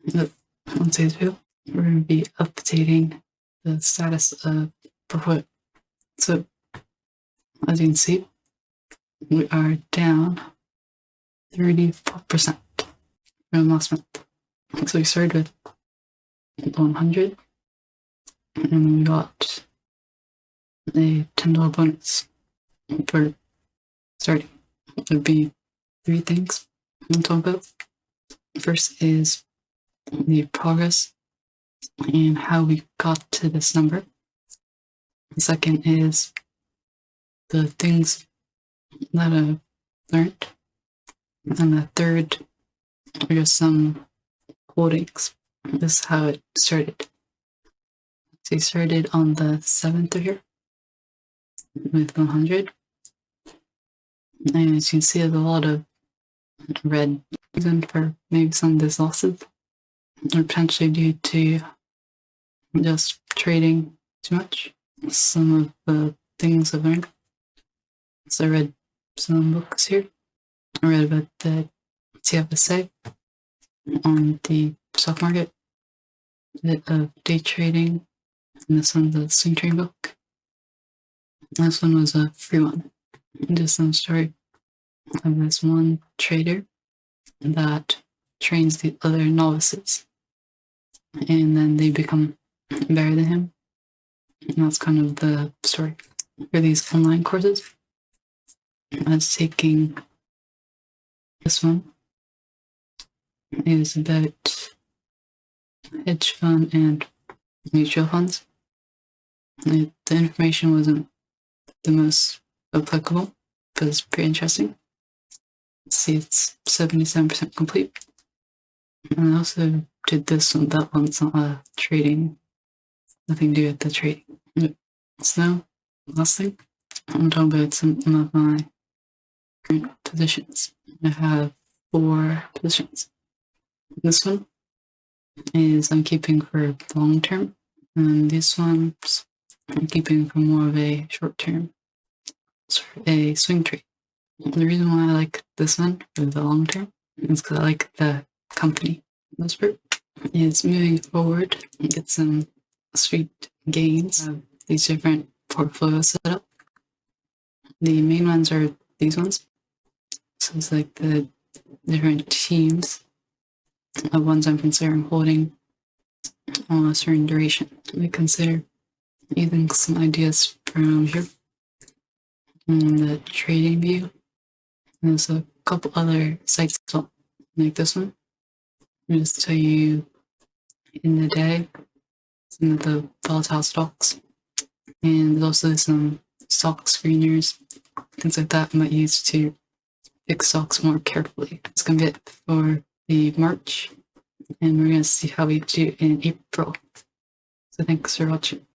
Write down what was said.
On today's video, we're going to be updating the status of portfolio. So, as you can see, we are down 34% from last month. So we started with 100, and we got a $10 bonus for starting. It would be three things I'm talking about. First is the progress and how we got to this number. The second is the things that I've learned. And the third are just some holdings. This is how it started. So we started on the 7th of here with 100. And as you can see, there's a lot of red reason for maybe some of these losses, or potentially due to just trading too much. Some of the things I've learned. So I read some books here. I read about the TFSA on the stock market, a bit of day trading, and this one's a swing trading book. This one was a free one. Just some story of this one trader that trains the other novices, and then they become better than him. And that's kind of the story for these online courses. I was taking this one. It was about hedge fund and mutual funds. The information wasn't the most applicable, but it's pretty interesting. Let's see, it's 77% complete. And I also did this one. That one's not trading, nothing to do with the trading. So, last thing, I'm talking about some of my current positions. I have 4 positions. This one is I'm keeping for the long term, and this one's I'm keeping for more of a short term, a swing trade. The reason why I like this one for the long term is because I like the company. This part is moving forward and get some sweet gains of these different portfolios set up. The main ones are these ones. So it's like the different teams of ones I'm considering holding on a certain duration. I consider using some ideas from here in the trading view. And there's a couple other sites as well, like this one. I'll just tell you in the day some of the volatile stocks, and there's also some stock screeners, things like that I might use to pick stocks more carefully. It's gonna be it for the March, and we're gonna see how we do in April. So thanks for watching.